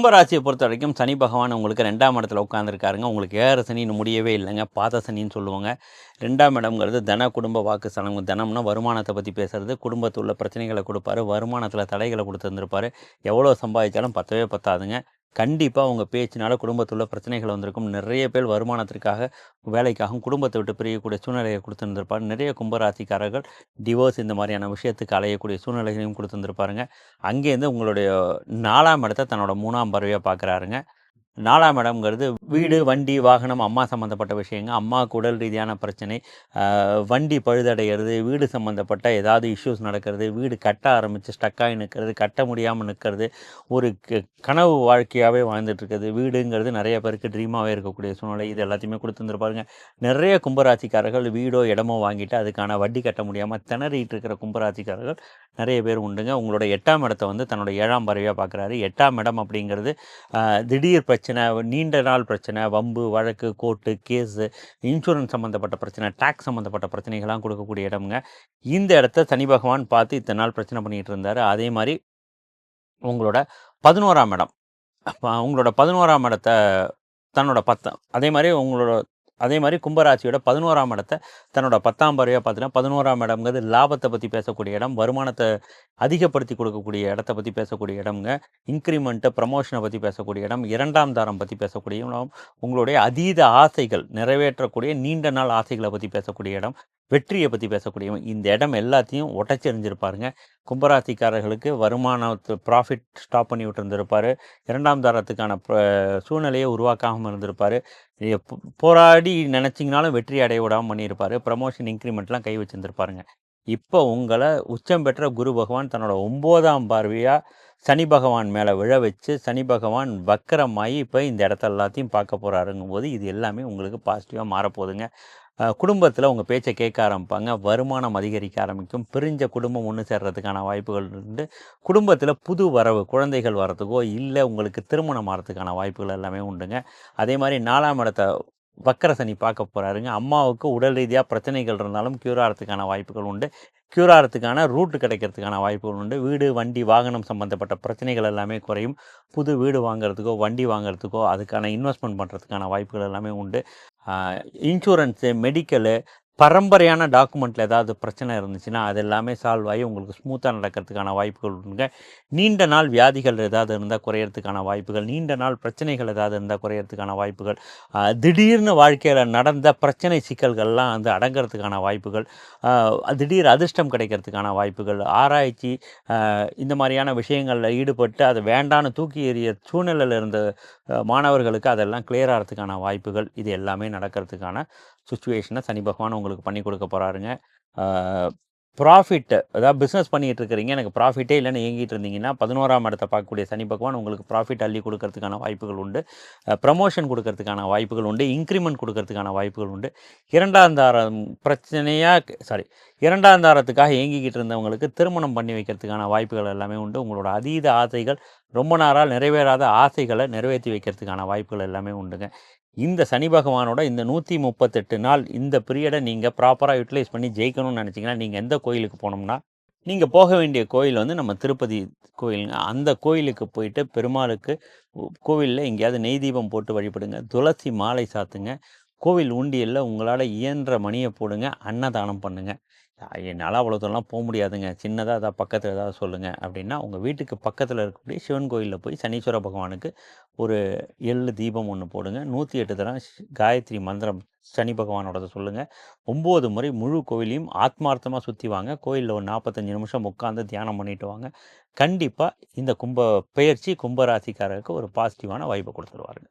கும்பராசியை பொறுத்த வரைக்கும் சனி பகவான் உங்களுக்கு 2ஆம் இடத்துல உட்காந்துருக்காருங்க. உங்களுக்கு ஏழரை சனி இன்னும் முடியவே இல்லைங்க. பாத சனின்னு சொல்லுவாங்க. 2ஆம் இடம்ங்கிறது தன, குடும்ப, வாக்கு ஸ்தானம். தனம்னா வருமானத்தை பற்றி பேசுறது. குடும்பத்தில் உள்ள பிரச்சனைகளை கொடுப்பாரு. வருமானத்தில் தடைகளை கொடுத்துருந்துருப்பாரு. எவ்வளோ சம்பாதிச்சாலும் பத்தவே பத்தாதுங்க. கண்டிப்பாக உங்கள் பேச்சினால குடும்பத்துள்ள பிரச்சனைகள் வந்திருக்கும். நிறைய பேர் வருமானத்திற்காக வேலைக்காகவும் குடும்பத்தை விட்டு பிரியக்கூடிய சூழ்நிலையை கொடுத்துருந்துருப்பாரு. நிறைய கும்பராசிக்காரர்கள் டிவோர்ஸ் இந்த மாதிரியான விஷயத்துக்கு அலையக்கூடிய சூழ்நிலைகளையும் கொடுத்துருந்துருப்பாருங்க. அங்கேருந்து உங்களுடைய 4ஆம் இடத்த தன்னோட 3ஆம் பார்வையாக பார்க்குறாருங்க. 4ஆம் இடம்ங்கிறது வீடு, வண்டி, வாகனம், அம்மா சம்மந்தப்பட்ட விஷயங்க. அம்மாவுக்கு உடல் ரீதியான பிரச்சனை, வண்டி பழுதடைகிறது, வீடு சம்மந்தப்பட்ட ஏதாவது இஷ்யூஸ் நடக்கிறது, வீடு கட்ட ஆரம்பித்து ஸ்டக்காகி நிற்கிறது, கட்ட முடியாமல் நிற்கிறது, ஒரு கனவு வாழ்க்கையாகவே வாழ்ந்துட்டுருக்குது. வீடுங்கிறது நிறைய பேருக்கு ட்ரீமாகவே இருக்கக்கூடிய சூழ்நிலை. இது எல்லாத்தையுமே கொடுத்துருந்துருப்பாருங்க. நிறைய கும்பராசிக்காரர்கள் வீடோ இடமோ வாங்கிட்டு அதுக்கான வட்டி கட்ட முடியாமல் திணறிட்டு இருக்கிற கும்பராசிக்காரர்கள் நிறைய பேர் உண்டுங்க. உங்களோட 8ஆம் இடத்தை தன்னோட 7ஆம் பார்வையாக பார்க்குறாரு. 8ஆம் இடம் அப்படிங்கிறது திடீர் பிரச்சனை, நீண்ட நாள் பிரச்சனை, வம்பு, வழக்கு, கோர்ட்டு, கேஸு, இன்சூரன்ஸ் சம்மந்தப்பட்ட பிரச்சனை, டேக்ஸ் சம்மந்தப்பட்ட பிரச்சனைகள்லாம் கொடுக்கக்கூடிய இடம்ங்க. இந்த இடத்த சனி பகவான் பார்த்து இத்தனை நாள் பிரச்சனை பண்ணிகிட்டு இருந்தார். அதே மாதிரி உங்களோட 11ஆம் இடம், உங்களோட 11ஆம் இடத்த தன்னோட அதே மாதிரி கும்பராசியோட 11ஆம் இடத்த தன்னோட 10ஆம் பார்வையாக பார்த்தீங்கன்னா, 11ஆம் இடம்ங்கிறது லாபத்தை பற்றி பேசக்கூடிய இடம், வருமானத்தை அதிகப்படுத்தி கொடுக்கக்கூடிய இடத்த பற்றி பேசக்கூடிய இடம்ங்க. இன்க்ரிமெண்ட்டு, ப்ரமோஷனை பற்றி பேசக்கூடிய இடம், 2ஆம் தாரம் பற்றி பேசக்கூடிய இடம், உங்களுடைய அதீத ஆசைகள் நிறைவேற்றக்கூடிய நீண்ட நாள் ஆசைகளை பற்றி பேசக்கூடிய இடம், வெற்றியை பற்றி பேசக்கூடிய இந்த இடம் எல்லாத்தையும் உடச்செறிஞ்சிருப்பாருங்க. கும்பராசிக்காரர்களுக்கு வருமானத்து ப்ராஃபிட் ஸ்டாப் பண்ணி விட்டுருந்துருப்பார். 2ஆம் தாரத்துக்கான சூழ்நிலையை உருவாக்காமல் இருந்திருப்பார். போராடி நினச்சிங்கனாலும் வெற்றி அடைய விடாமல் பண்ணியிருப்பார். ப்ரமோஷன், இன்க்ரிமெண்ட்லாம் கை வச்சுருந்துருப்பாருங்க. இப்போ உங்களை உச்சம் பெற்ற குரு பகவான் தன்னோட 9ஆம் பார்வையாக சனி பகவான் மேலே விழ வச்சு, சனி பகவான் வக்கரமாகி இப்போ இந்த இடத்த எல்லாத்தையும் பார்க்க போகிறாருங்கும் போது இது எல்லாமே உங்களுக்கு பாசிட்டிவாக மாறப்போகுதுங்க. குடும்பத்தில் உங்கள் பேச்சை கேட்க ஆரம்பிப்பாங்க. வருமானம் அதிகரிக்க ஆரம்பிக்கும். பிரிஞ்ச குடும்பம் ஒன்று சேர்றதுக்கான வாய்ப்புகள் உண்டு. குடும்பத்தில் புது வரவு, குழந்தைகள் வரத்துக்கோ இல்லை உங்களுக்கு திருமணம் ஆகிறதுக்கான வாய்ப்புகள் எல்லாமே உண்டுங்க. அதே மாதிரி 4ஆம் இடத்த வக்கர சனி பார்க்க போகிறாருங்க. அம்மாவுக்கு உடல் ரீதியாக பிரச்சனைகள் இருந்தாலும் க்யூர் ஆகிறதுக்கான வாய்ப்புகள் உண்டு. க்யூர் ஆகிறதுக்கான ரூட் கிடைக்கிறதுக்கான வாய்ப்புகள் உண்டு. வீடு, வண்டி, வாகனம் சம்மந்தப்பட்ட பிரச்சனைகள் எல்லாமே குறையும். புது வீடு வாங்குறதுக்கோ, வண்டி வாங்குறதுக்கோ அதுக்கான இன்வெஸ்ட்மெண்ட் பண்ணுறதுக்கான வாய்ப்புகள் எல்லாமே உண்டு. இன்சூரன்ஸு, மெடிக்கலு, பரம்பரையான டாக்குமெண்ட்டில் ஏதாவது பிரச்சனை இருந்துச்சுன்னா அது எல்லாமே சால்வ் ஆகி உங்களுக்கு ஸ்மூத்தாக நடக்கிறதுக்கான வாய்ப்புகள் உண்டுங்க. நீண்ட நாள் வியாதிகள் ஏதாவது இருந்தால் குறையிறதுக்கான வாய்ப்புகள், நீண்ட நாள் பிரச்சனைகள் ஏதாவது இருந்தால் குறையிறதுக்கான வாய்ப்புகள், திடீர்னு வாழ்க்கையில் நடந்த பிரச்சனை சிக்கல்கள்லாம் அடங்கிறதுக்கான வாய்ப்புகள், திடீர் அதிர்ஷ்டம் கிடைக்கிறதுக்கான வாய்ப்புகள், ஆராய்ச்சி இந்த மாதிரியான விஷயங்களில் ஈடுபட்டு அதை வேண்டான்னு தூக்கி எறிய சூழ்நிலையில் இருந்த மாணவர்களுக்கு அதெல்லாம் கிளியர் ஆகிறதுக்கான வாய்ப்புகள், இது எல்லாமே நடக்கிறதுக்கான சுச்சுவேஷனை சனி பகவான் உங்களுக்கு பண்ணி கொடுக்க போகிறாருங்க. ப்ராஃபிட்டு, அதாவது பிஸ்னஸ் பண்ணிகிட்டு இருக்கிறீங்க, எனக்கு ப்ராஃபிட்டே இல்லைன்னு இயங்கிட்டு இருந்தீங்கன்னா 11ஆம் இடத்தை பார்க்கக்கூடிய சனி பகவான் உங்களுக்கு ப்ராஃபிட் அள்ளி கொடுக்கறதுக்கான வாய்ப்புகள் உண்டு. ப்ரமோஷன் கொடுக்கறதுக்கான வாய்ப்புகள் உண்டு. இன்க்ரிமெண்ட் கொடுக்கறதுக்கான வாய்ப்புகள் உண்டு. 2ஆம் தாரம் பிரச்சனையாக 2ஆம் தாரத்துக்காக இயங்கிக்கிட்டு இருந்தவங்களுக்கு திருமணம் பண்ணி வைக்கிறதுக்கான வாய்ப்புகள் எல்லாமே உண்டு. உங்களோட அதீத ஆசைகள், ரொம்ப நாளால் நிறைவேறாத ஆசைகளை நிறைவேற்றி வைக்கிறதுக்கான வாய்ப்புகள் எல்லாமே உண்டுங்க. இந்த சனி பகவானோட இந்த 138 நாள் இந்த பீரியடை நீங்கள் ப்ராப்பராக யூட்டிலைஸ் பண்ணி ஜெயிக்கணும்னு நினச்சிங்கன்னா, நீங்கள் எந்த கோயிலுக்கு போனோம்னா, நீங்கள் போக வேண்டிய கோயில் நம்ம திருப்பதி கோயிலுங்க. அந்த கோயிலுக்கு போயிட்டு பெருமாளுக்கு கோவிலில் எங்கேயாவது நெய் தீபம் போட்டு வழிபடுங்க. துளசி மாலை சாத்துங்க. கோவில் உண்டியலில் உங்களால் இயன்ற மணியை போடுங்க. அன்னதானம் பண்ணுங்கள். என்னால் அவ்வளோ தூரம்லாம் போக முடியாதுங்க, சின்னதாக ஏதாவது பக்கத்தில் ஏதாவது சொல்லுங்கள் அப்படின்னா, உங்கள் வீட்டுக்கு பக்கத்தில் இருக்கக்கூடிய சிவன் கோயிலில் போய் சனீஸ்வர பகவானுக்கு ஒரு எள்ளு தீபம் ஒன்று போடுங்க. 108 தரம் காயத்ரி மந்திரம் சனி பகவானோடதை சொல்லுங்கள். 9 முறை முழு கோயிலையும் ஆத்மார்த்தமாக சுற்றி வாங்க. கோயிலில் ஒரு 45 நிமிஷம் உட்காந்து தியானம் பண்ணிட்டு வாங்க. கண்டிப்பாக இந்த கும்பராசிக்காரருக்கு ஒரு பாசிட்டிவான வைப்பை கொடுத்துருவாருங்க.